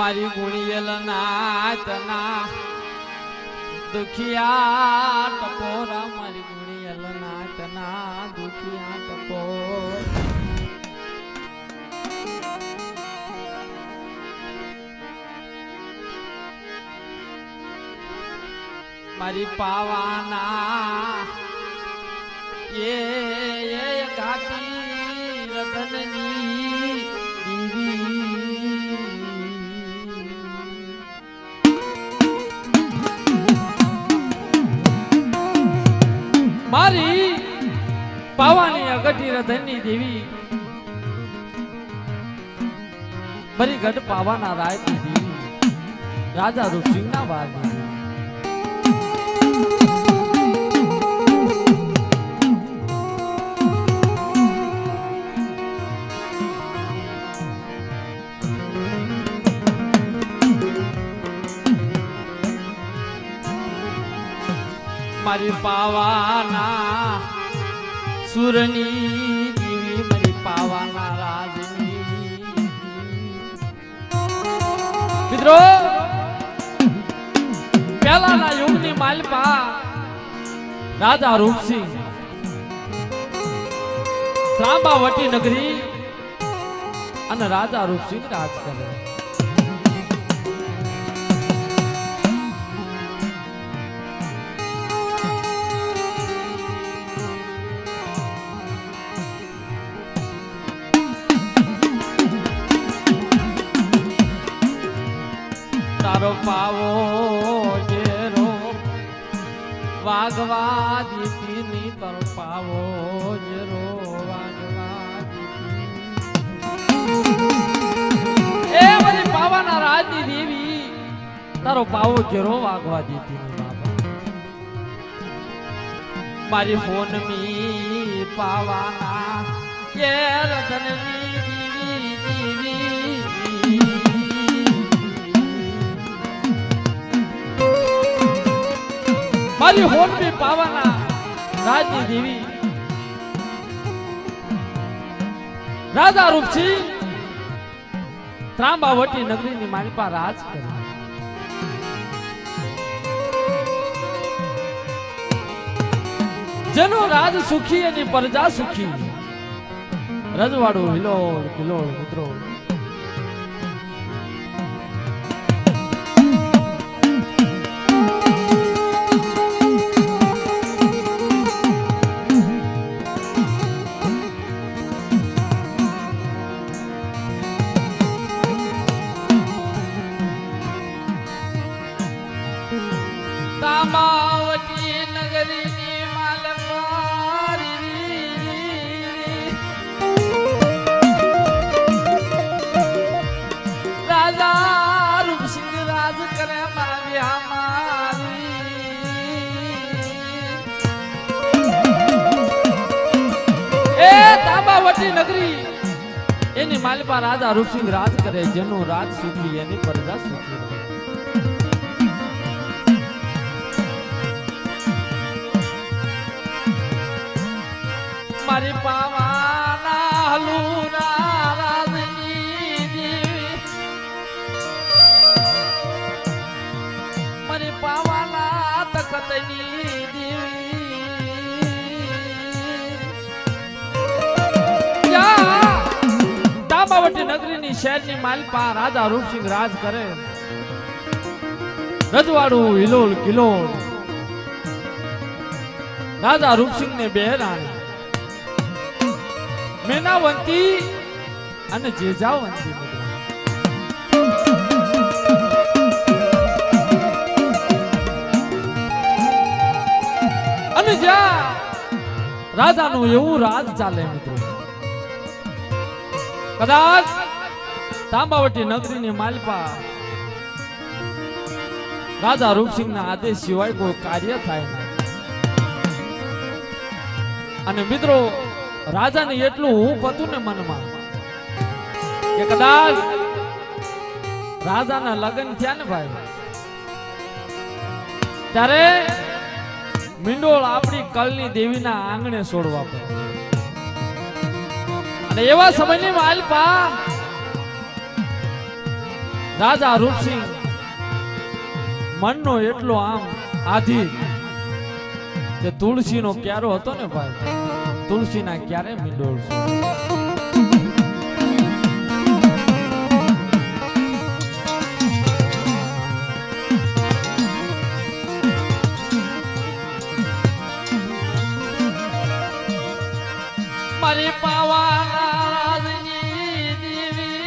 મારી ગુણિયલ નાચના દુખિયા ટપોરા મારી ગુણિયલ નાચના દુખિયા ટપોર મારી પાવાના એ ગાતી રતનની દીવી મારી પાવાની અગટી રતનની દેવી બરી ગઢ પાવાના રાયની દેવી રાજા રૂપસિંહના વારની મારી પાવાના સુરની દેવી મારી પાવાના રાજની મિત્રો પહેલાના યુગની માલપા રાજા રૂપસિંહ ત્રાંબાવટી નગરી અને રાજા રૂપસિંહ રાજ કરે તારો પાવો જેરો વાગવા દીધી ની તારો પાવો જેરો વાગવા દીધી એ મારી પાવાના રાજની દેવી તારો પાવો જેરો વાગવા દીધી ની બાબા મારી ફોનમી પાવાના કે રતનની દેવી દેવી મારી હોનબી પાવાના રાજની દેવી રાજા રૂપસિંહ ત્રાંબાવટી નગરીની મારી પર રાજ કરે જેનો રાજ સુખી એની પ્રજા સુખી રજવાડું હિલોળ કિલોળ મિત્રો તાંબાવટી નગરીની માલવારી રાજા રૂપસિંહ રાજ કરે મારી એ તાંબાવટી નગરી એની માલપા રાજા રૂપસિંહ રાજ કરે જેનું રાજ સુખી એની પ્રજા સુખી મારી પાવાના હલુના રાજની દેવી મારી પાવાના તખતની દેવી તાંબાવટી નગરીની શહેરની માલપા રાજા રૂપસિંહ રાજ કરે રજવાડું હિલોલ કિલોલ રાજા રૂપસિંહ ને બે રાણી મેનાવંતી અને જેજાવંતી અને જ્યાં રાજાનું એવું રાજ ચાલે મિત્રો કદાચ તાંબાવટી નગરીની માલપા રાજા રૂપસિંહના આદેશ સિવાય કોઈ કાર્ય થાય નહીં અને મિત્રો રાજાને એટલું હૂંફ હતું ને મનમાં કે કદાચ રાજાના લગ્ન થયા ને ભાઈ ત્યારે મીંડોળ આપણી કળની દેવીના આંગણે છોડવા પડે અને એવા સમયની માલપા રાજા રૂપસિંહ મનનો એટલો આમ આધીર કે તુલસીનો ક્યારો હતો ને ભાઈ, તુલસીના ક્યારે મિંડોળશે. મારી પાવાના રાજની દીવી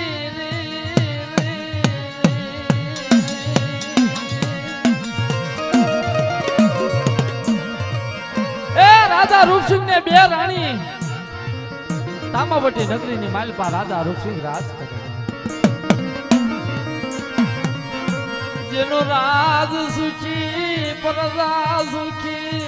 એ રાજા રૂપસિંહ ને બે રાણી તામાવટી નગરીની માલપા રાજા રૂપસિંહ રાજ કરે. જેનો રાજ સુખી પ્રજા સુખી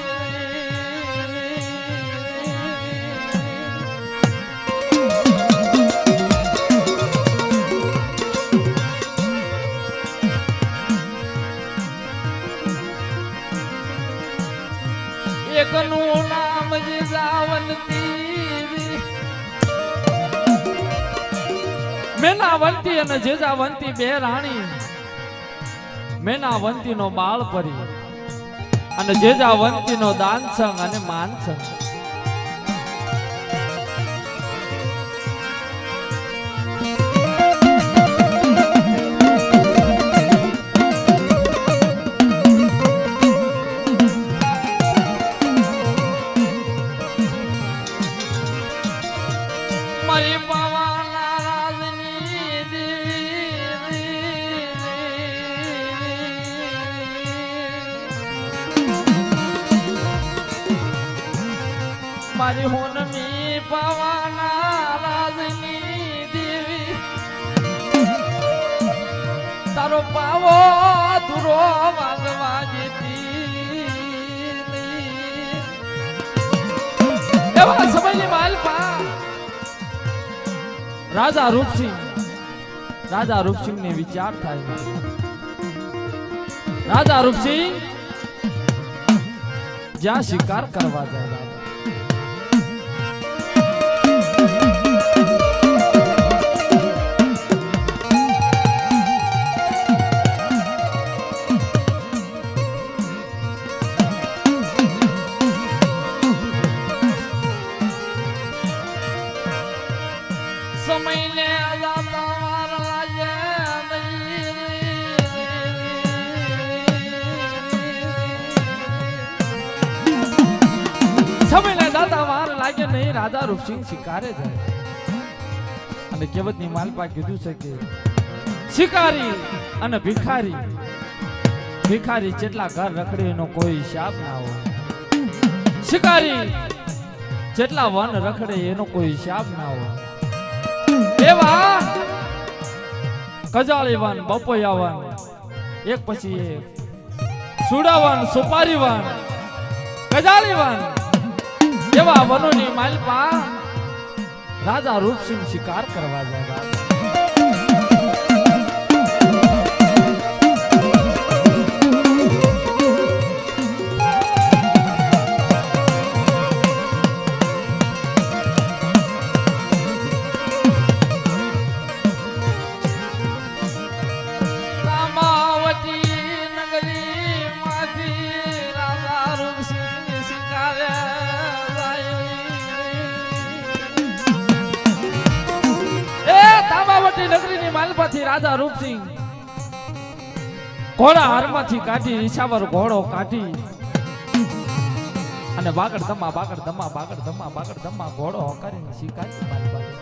એકનું નામ જેજાવંતી મેનાવંતી અને જેજાવંતી બે રાણી. મેનાવંતી નો બાળ પરી અને જેજાવંતી નો દાનસંગ અને માનસંગ. મારી પાવાના રાજની દેવી મારી હોનમી પાવાના રાજની દેવી તારો પાવો ધુરો વાગવા જતી એવા સમયની માલપા રાજા રૂપસિંહ ને વિચાર થાય. રાજા રૂપસિંહ જ્યાં શિકાર કરવા જાય સમયને જાતા વાર લાગે સમયને જાતા વાર લાગે નહીં. રાજા રૂપસિંહ શિકારે જાય અને કહેવતની માલપા કીધું છે કે શિકારી અને ભિખારી જેટલા ઘર રખડે એનો કોઈ હિસાબ ના હોય. શિકારી જેટલા વન રખડે એનો કોઈ હિસાબ ના હોય. એવા કજાળી વન, બપોયા વન, એક પછી એક સુડા વન, સુપારી વન, કજાળી વન એવા વનોની માલપા રાજા રૂપસિંહ શિકાર કરવા જાય. નગરીની માલપાથી રાજા રૂપસિંહ ઘોડા હારમાંથી કાઢી ઈશાવર ઘોડો કાઢી અને બાગડ ધમા ઘોડો હકારીને શિકારી માલપાથી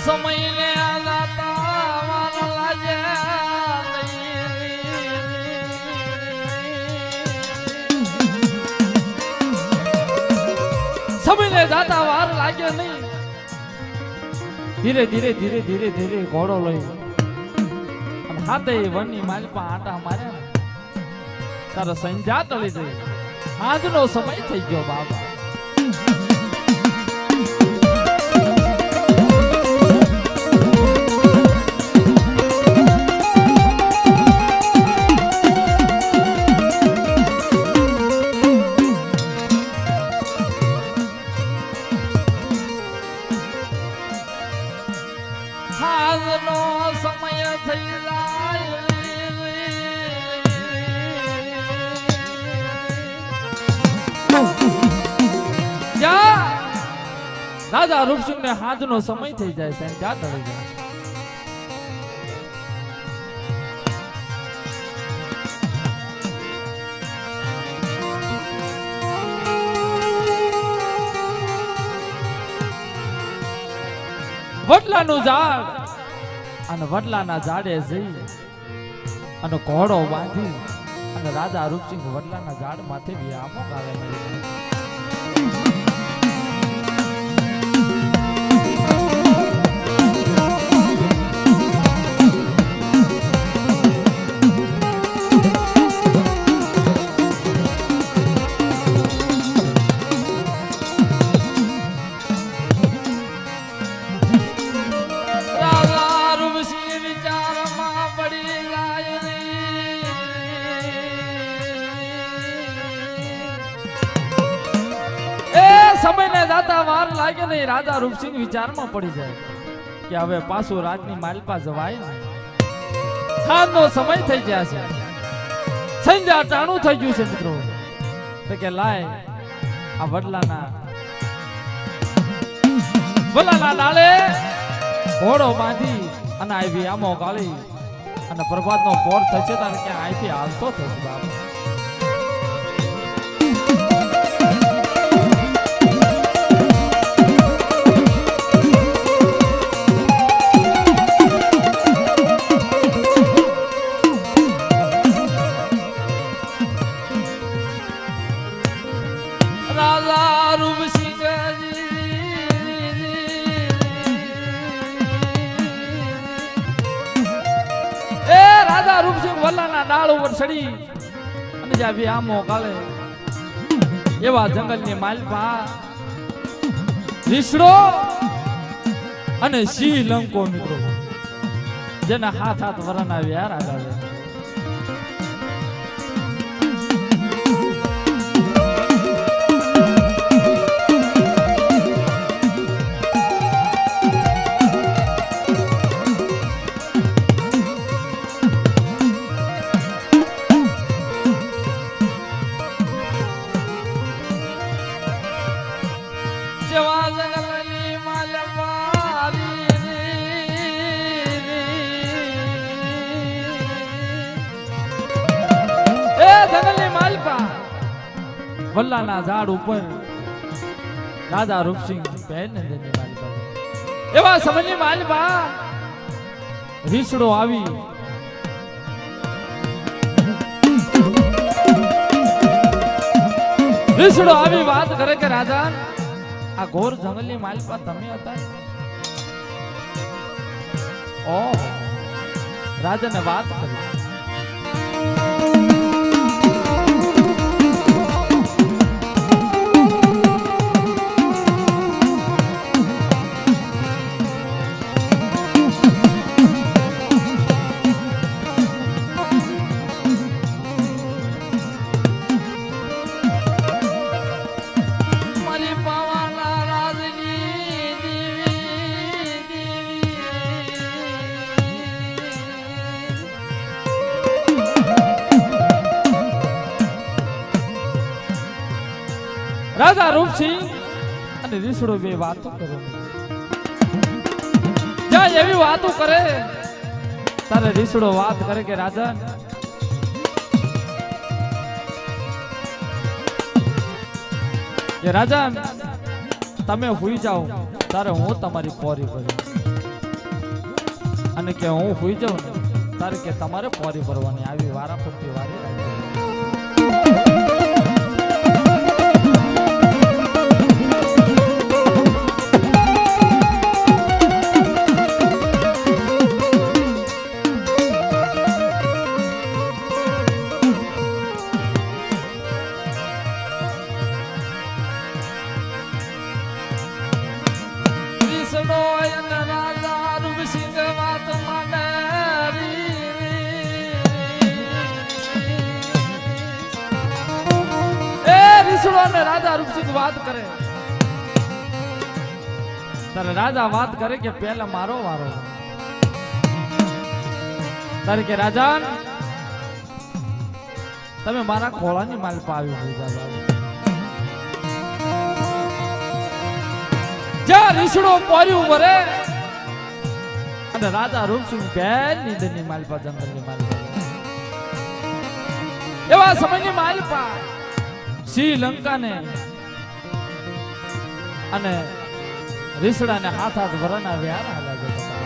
સમયને સમયને જાતા વાર લાગે નહીં. ધીરે ધીરે ઘોડો લઈ અને હાથે વનની માલપા આટા માર્યા. તારો સંધ્યા ટળી ગઈ, સાંજનો સમય થઈ ગયો બાબા. રાજા રૂપસિંહ ને હાથનો સમય થઈ જાય છે ત્યાં ટળી જાય. વડલાનું ઝાડ અને વડલાના ઝાડે જઈ અને ઘોડો બાંધી અને રાજા રૂપસિંહ વડલાના ઝાડ માથે આમો ગાવે મળી. સમયને જાતા વાર લાગે ને રાજા રૂપસિંહ વિચારમાં પડી જાય કે હવે પાછું રાજની માલપા જવાય ને. સાંજનો સમય થઈ ગયા છે, સંધ્યા ટાણું થઈ ગયું છે મિત્રો. તો કે લાય આ વડલાના ડાળે ઘોડો બાંધી અને આવી આમો ગાળી અને પ્રભાતનો પોર થશે તારે ક્યાં અહીંથી હાલતો થશે બાપ. રૂપસિંહ વલ્લાના ડાળ ઉપર ચડી અને જ્યાં આમો ગાળે એવા જંગલની માલપા રીસડો અને સિંહ લંકો મિત્રો જેના હાથ હાથ વરના વ્યાર આગળ. વલ્લાના ઝાડ ઉપર રાજા રૂપસિંહ પહેરને એવા સમયની માલપા રીસડો આવી વાત કરે કે રાજા આ ઘોર જંગલની માલપા તમે હતા. ઓહ રાજાને વાત કરી. રાજા રૂપસિંહ અને રીસડો બે વાતો કરે. જ્યાં એવી વાતો કરે તારે રીસડો વાત કરે કે રાજા તમે હુઈ જાઓ તારે હું તમારી પોરી ભરું અને કે હું હુઈ જાઉં ને તારે કે તમારે પોરી ભરવાની આવી વારા ફરતી વારી. રાજા રૂપસિંહ વાત કરે તારે રાજા વાત કરે કે પહેલા મારો વારો. તારે કે રાજા તમે મારા ખોળાની માલપા આવી જ્યાં રીસડો પોર્યું વરે અને રાજા રૂપસિંહ પહેલી દની માલપા જંગલની માલપા એવા સમયની માલપા શ્રીલંકાને અને રીસડાને હાથ વરના વ્યારા હાલા જતા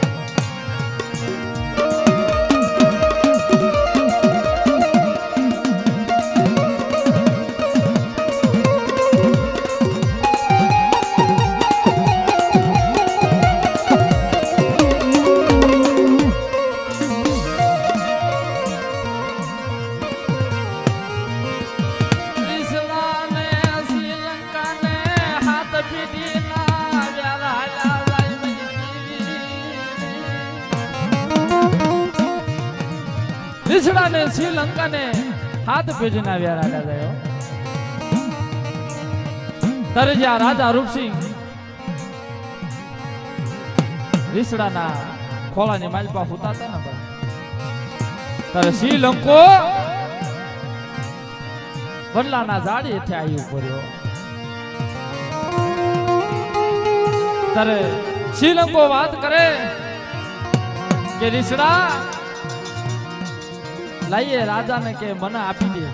રીસડા ને શ્રીલંકા ને હાથ પેઢીના વ્યારા લાગ્યો ત્યારે જ્યાં રાજા રૂપસિંહ રીસડાના ખોળાની માલપા હુતા હતા ને ત્યારે શ્રીલંકો વડલાના ઝાડી હેઠે આવી પડ્યો ત્યારે શ્રીલંકો વાત કરે કે રીસડા લાઈએ રાજાને કે મને આપી દે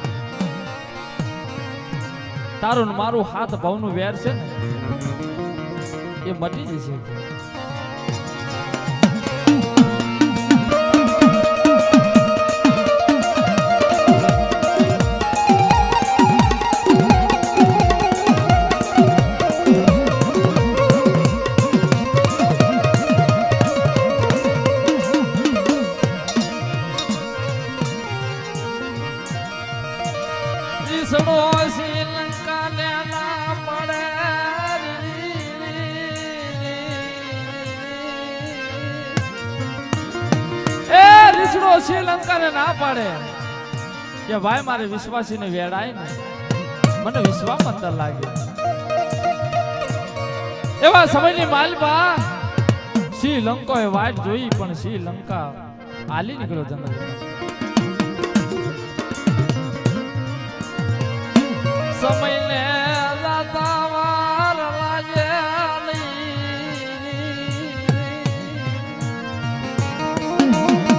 તારું મારું હાથ ભાવનું વેર છે ને એ મટી જશે શ્રીલંકા લેના પડે એ રીસડો શ્રીલંકાને ના પાડે કે ભાઈ મારે વિશ્વાસીને વેડાય ને મને વિશ્વાસ અંદર લાગે એવા સમયની માલપા શ્રીલંકાએ વાટ જોઈ પણ શ્રીલંકા હાલી નીકળ્યો જંગલમાં સમયને જાતા વાર લાગે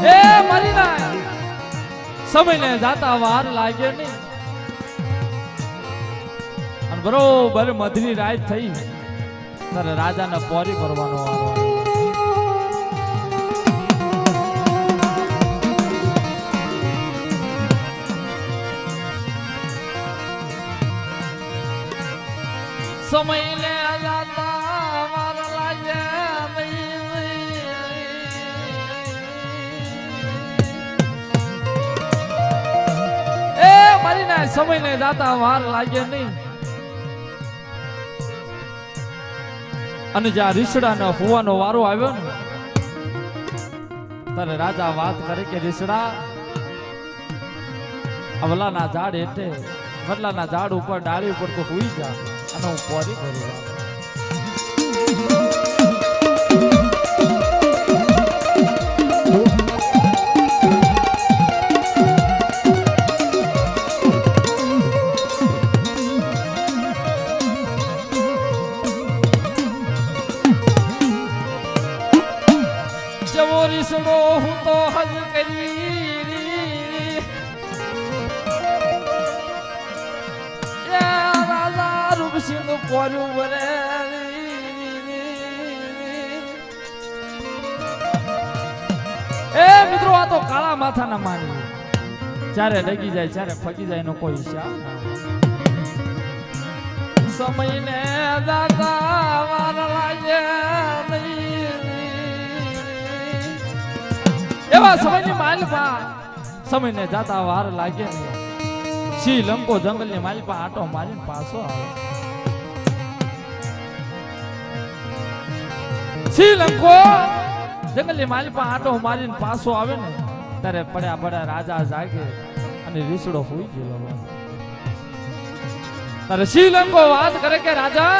એ મારી ના સમયને જાતા વાર લાગે નહીં અને બરોબર મધની રાત થઈ ત્યારે રાજાને પોરી ભરવાનો વારો સમય લે જાતા વાર લાગે એ મારી ના સમય ને જાતા વાર લાગે નહીં અને જ્યાં રીસડાનો હોવાનો વારો આવ્યો ને ત્યારે રાજા વાત કરે કે રીસડા વડલાના ઝાડ હેઠે વડલાના ઝાડ ઉપર ડાળી ઉપર તો હુઈ જા અને હું પોરી ભરું જવો રીસડો હું તો હજ કરી રાજા રૂપસિંહ પોર્યું વરે એ મિત્રો આ તો કાળા માથાના માની જ્યારે લગી જાય ત્યારે ફગી જાય નો કોઈ હિસાબ સમયને દાદા વાર લાગે એવા સમયની માલપા સમયને જાતા વાર લાગે શ્રીલંકો જંગલની માલપા આટો મારીને પાછો આવે શ્રીલંકો જંગલની માલપા આટો મારીને પાછો આવે ને ત્યારે પડ્યા રાજા જાગે અને રીસડો હોઈ ગયો ત્યારે શ્રીલંકો વાત કરે કે રાજા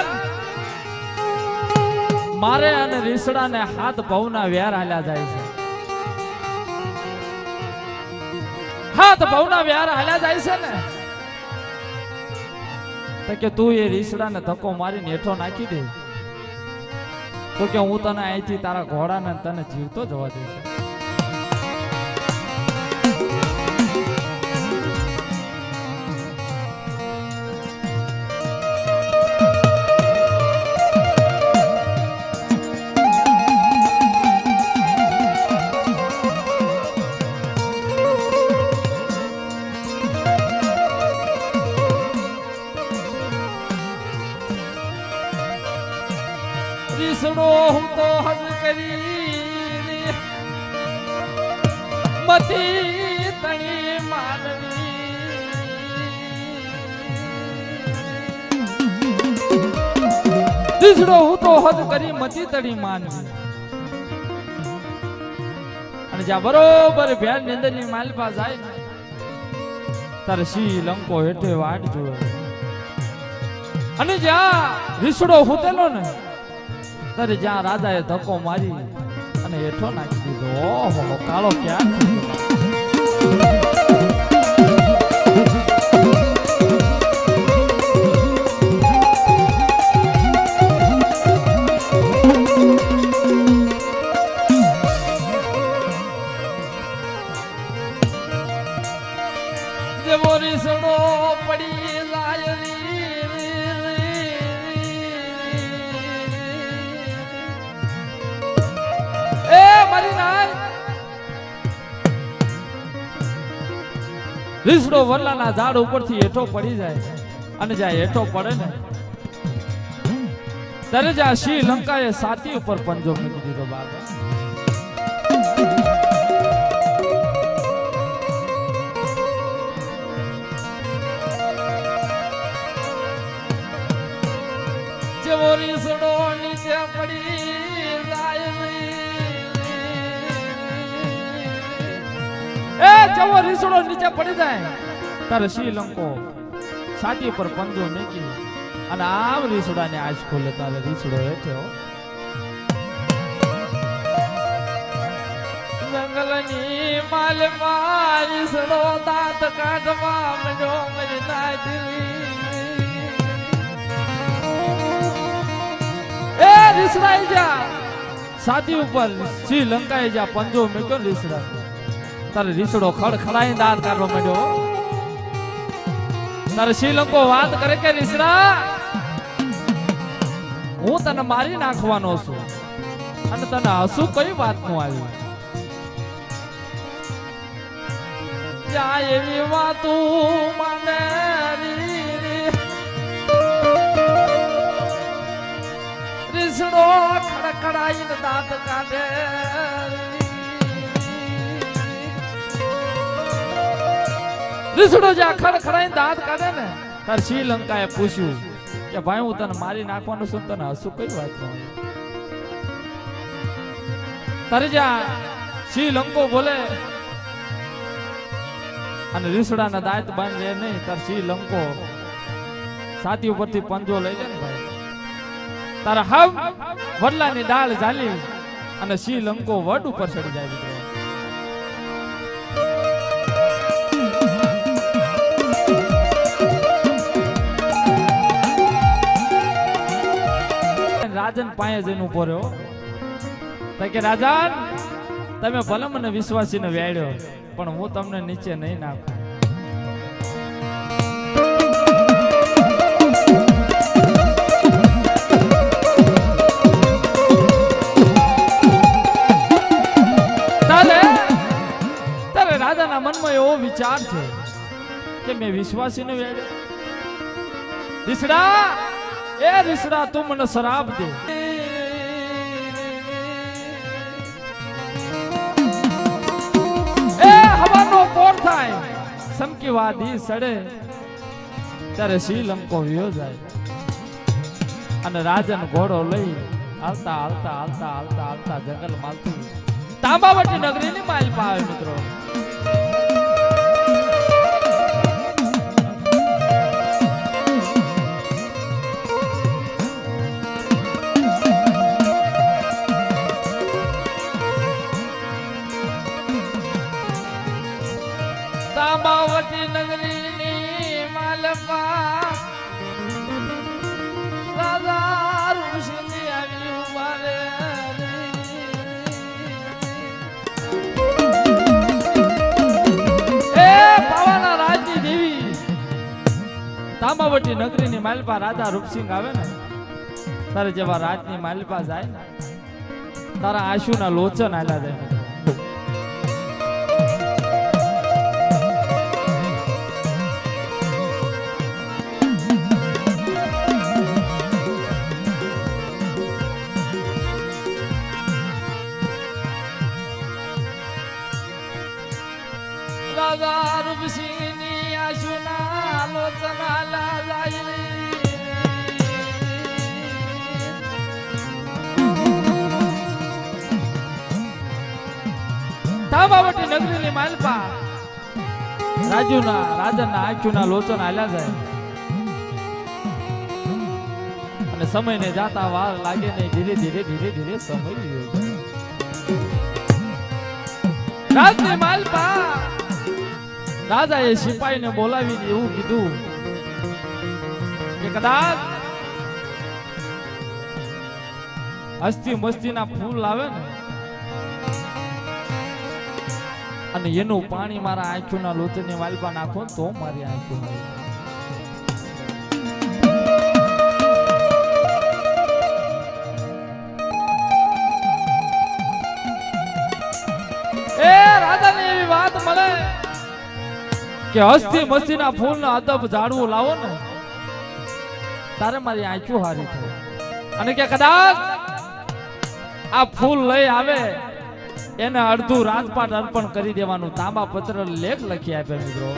મારે અને રીસડાને હાથ ભવના વેર હાલ્યા જાય છે હાથ ભવના વ્યાર હાલ્યા જાય છે ને તો કે તું એ રીસડાને ધક્કો મારીને હેઠો નાખી દે તો કે હું તને અહીંથી તારા ઘોડાને તને જીવતો જવા દઈશ. રીસડો હું તો હજ કરી મતી તણી માનવી રીસડો હું તો હજ કરી મતી તણી માનવી અને જ્યાં બરોબર ભેણ નિંદર ની માલપા જાય ને તારે સી લંકો હેઠે વાટ જોવે અને જ્યાં રીસડો હુતેલો ને તારે જ્યાં રાજાએ ધક્કો મારી અને હેઠો નાખી દીધો. ઓહો કાળો ક્યાં જેવો રીસડો પડી જાય રીસડો વરલાના ઝાડ ઉપરથી હેઠો પડી જાય અને જ્યાં હેઠો પડે ને ત્યારે જ્યાં શ્રીલંકાએ સાતી ઉપર પંજો મૂકી દીધો. બાબા જેવો રીસડો નીચે પડી જાય જેવો રીસડો નીચે પડી જાય તારે શ્રીલંકો છાતી પર પંજો મૂકી અને આમ રીસડાને આંખ ખોલે તારે રીસડો હેઠે જંગલની માલમાં રીસડો દાંત કાઢવા માંડ્યો મરી ના દિલી એ રીસડાઈ જા છાતી ઉપર શ્રીલંકાએ જા પંજો મૂક્યો રીસડા તારે રીસડો ખડખડાઈ દાંત કાઢવા માંડ્યો. તારે શ્રીલંકો વાત કરે કે રીસડા હું તને મારી નાખવાનો છું અને તને હસું કઈ વાત નું આવ્યું. જ્યાં એવી વાતું મને રીસડો ખડખડાઈને દાંત કાઢે રીસડો જ્યાં ખડખડાઈને દાંત કાઢે ને તાર શ્રીલંકાએ પૂછ્યું કે ભાઈ હું તને મારી નાખવાનું છું તને હસું કઈ વાત તારે જ્યાં શ્રીલંકો બોલે અને રીસડાના દાંત બાંધ લે નહીં તાર શ્રીલંકો છાતી ઉપરથી પંજો લઈ લે ને ભાઈ તારા હમ વડલાની ડાળ ઝાલી અને શ્રીલંકો વડ ઉપર ચડી જાય. રાજન પાસે જઈને ઉભો રહ્યો કે રાજન તમે ભલે મને વિશ્વાસીને વેડ્યો પણ હું તમને નીચે નહીં નાખું. તારે રાજાના મનમાં એવો વિચાર છે કે મેં વિશ્વાસીને વેડ્યો. રીસડા એ રીસડા તું મને શરાબ દે. એ હવાનો પોર થાય સમકી વાદી સડે ત્યારે શ્રીલંકો વિયો જાય અને રાજન ઘોડો લઈ હાલતા હાલતા હાલતા હાલતા હાલતા જંગલ માલતું તાંબાવટી નગરીની માલપા આવે મિત્રો. તાંબાવટી નગરીની માલપા રાજા ઋષિની આવી ઉભા રે તાંબાવટી નગરીની માલપા રાજા રૂપસિંહ આવે ને તારે જેવા રાજની માલપા જાય ને તારા આંસુના લોચન આલ્યા જાય. રાજા રૂપસિંહની આંસુના લોચન આલ્યા જાય. તાંબાવટી નગરીની માલપા રાજાના આંખોના લોચન આલ્યા જાય અને સમયને જાતા વાર લાગે ને ધીરે ધીરે ધીરે ધીરે સમય લ્યો. રાજની માલપા રાજાએ સિપાહીને બોલાવીને એવું કીધું કે કદાચ હસ્તી મસ્તીના ફૂલ આવે ને અને એનું પાણી મારા આંખોના લોચનની માલપા નાખો તો મારી આંખો એ રાજાને એવી વાત મળે કે હસ્તી મસ્તીના ફૂલના અદબ ઝાડવું લાવો ને તારે મારી આંખો હારી થાય અને કે કદાચ આ ફૂલ લઈ આવે એને અડધું રાજપાટ અર્પણ કરી દેવાનું તાંબા પત્ર લેખ લખી આપે. મિત્રો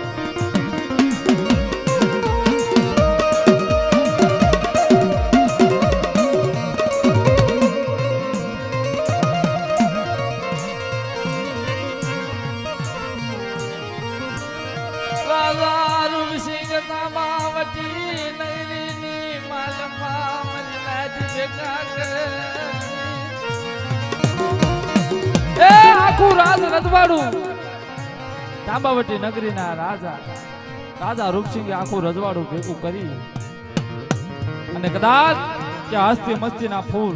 રાજા રૂપસિંહ તાંબાવટી નગરીની માલપા મજલાજી ભેગા કરે આખું રાજ રજવાડું તાંબાવટી નગરીના રાજા રૂપસિંહે આખું રજવાડું ભેગું કરી અને કદાચ કે હસ્તી મસ્તીના ફૂલ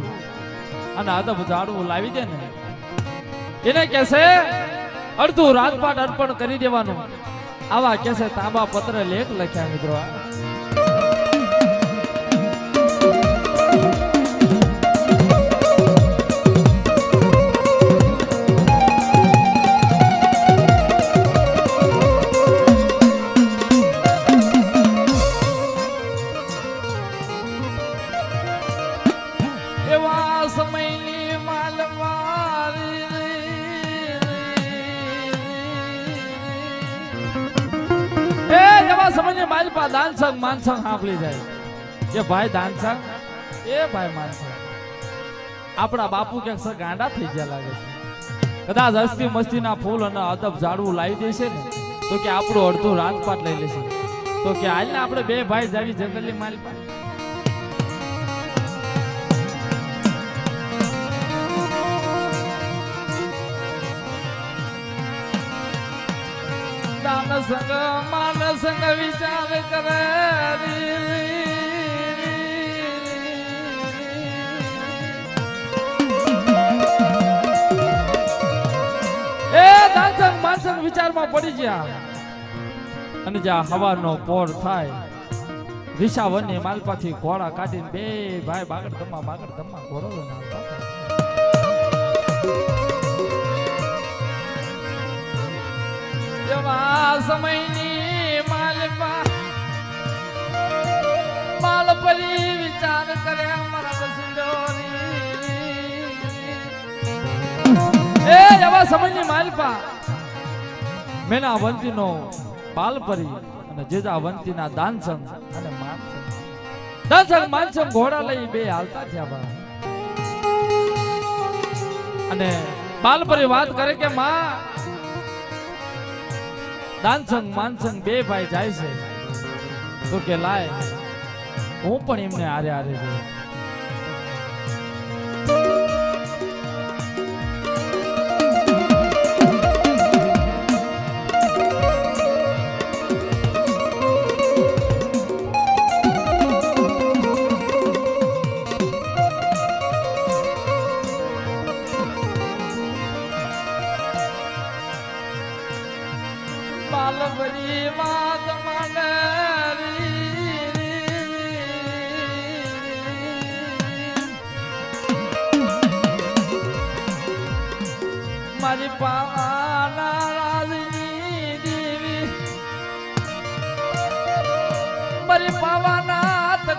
અને અદબ ઝાડવું લાવી દે ને એને કહેશે અડધું રાજપાટ અર્પણ કરી દેવાનું. આવા કહેશે તાંબા પત્ર લેખ લખ્યા. મિત્રો સમયની માલવારી એવા સમયની માલપા દાનસંગ માનસંગ સાંભળી જાય કે ભાઈ દાનસંગ એ ભાઈ માનસંગ આપણા બાપુ ક્યાંક ગાંડા થઈ ગયા લાગે છે. કદાચ હસ્તી મસ્તીના ફૂલ અને અદબ ઝાડવું લાવી દેશે ને તો કે આપણું અડધું રાજપાટ લઈ લેશે. તો કે હાલ ને આપણે બે ભાઈ જાવી જંગલની માલપા. દાન સંગ માન સંગ વિચાર કરે એ દાનસંગ માનસંગ વિચારમાં પડી ગયા અને જ્યાં હવાનો પોર થાય વિશાવનની માલપાથી ઘોડા કાઢીને બે ભાઈ બાગડ ધમ્મા ઘોડો નાખતા સમયની માલપા માલપરી વિચાર કરે અમારા એ એવા સમયની માલપા મેના વંતીનો પાલપરી અને જેજા વંતીના દાનસંગ અને માનસંગ ઘોડા લઈ બે હાલતા થયા. અને પાલપરી વાત કરે કે માં દાનસંગ માનસંગ બે ભાઈ જાય છે તો કે લાય હું પણ એમને હારે હારે જોઉં. બાલભરી વાત માંડરી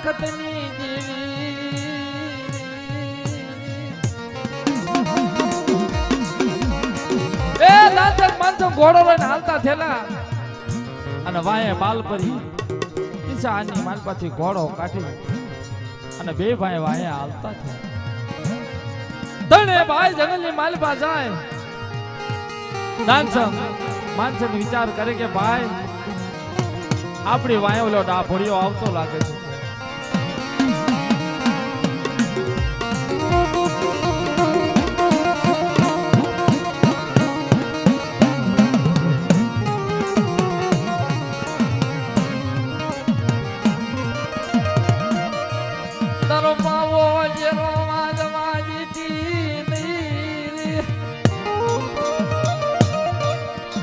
તાકતની દેવી એ નાચક માનસો ઘોડો લઈને હાલતા થેલા અને વાયે માલ પરી ઈશાની માલ પાછી ઘોડો કાઢી અને બે ભાઈ વાયે હાલતા થયા તણે ભાઈ જંગલની માલપા જાય દાનસંગ માનસન વિચાર કરે કે ભાઈ આપણી વાય ઓલો ડાભોળિયો આવતો લાગે છે તારો પાવો જેરો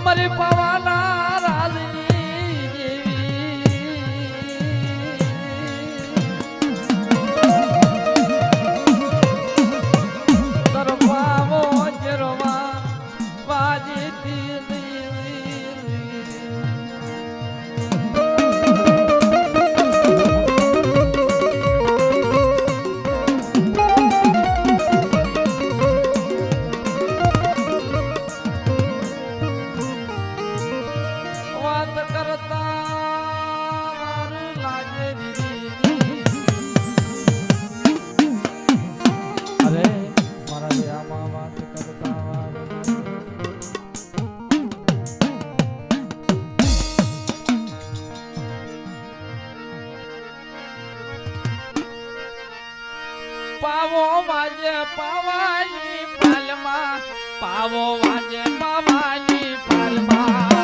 મારી પવાના રાજની દેવી તરફાવો જરવા વાજતી પાવો વાજે પાવાની પાલમાં પાવો વાજે પાવાની પાલમાં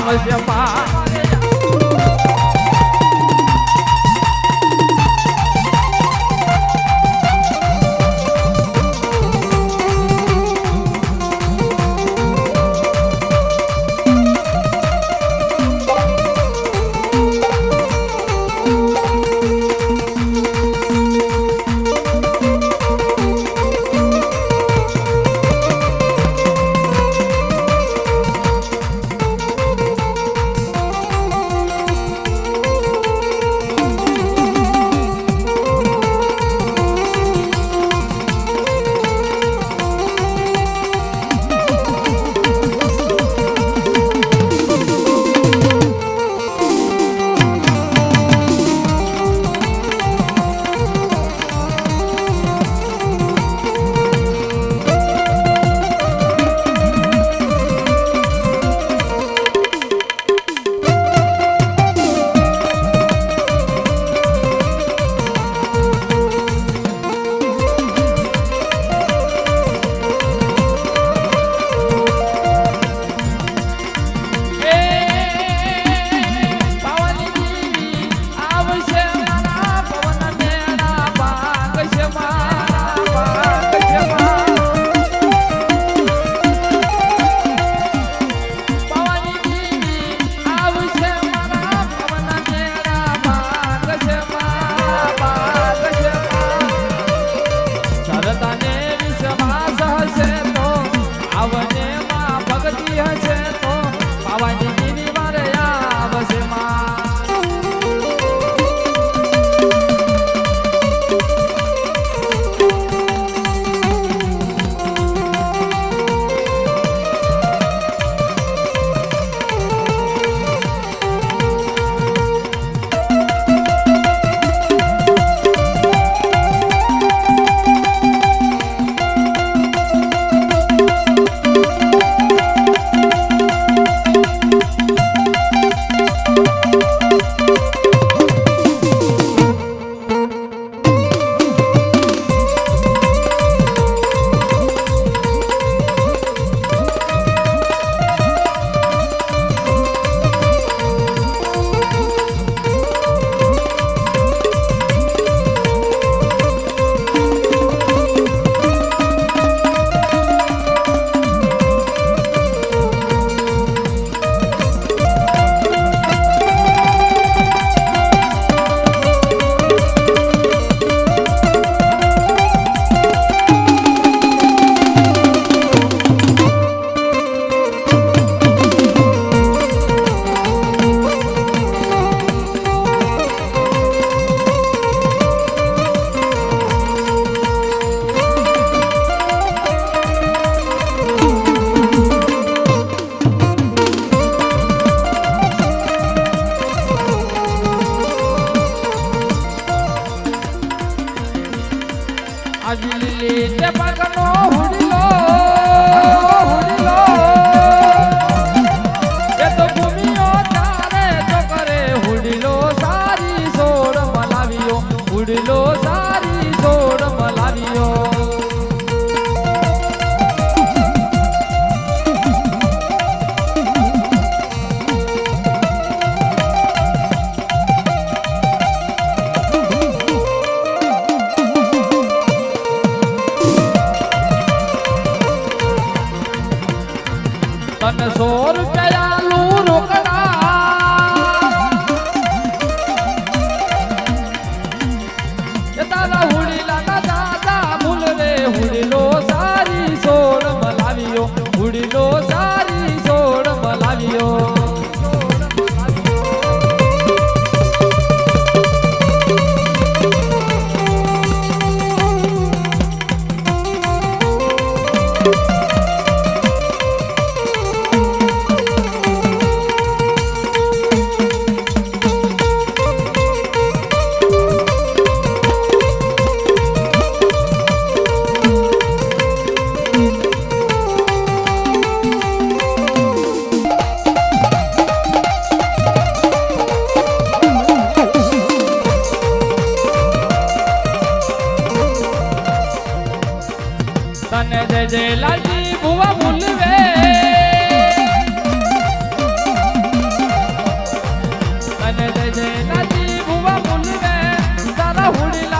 આવશે માં તને 100 રૂપિયા લું રોકડા એ તારા હુડીલા ના દાદા ભૂલ રે હુડીલો સારી સોડ મલાવ્યો હુડીલો સારી સોડ મલાવ્યો તને જય જય લાજી ભુવા ભૂલવે હુડી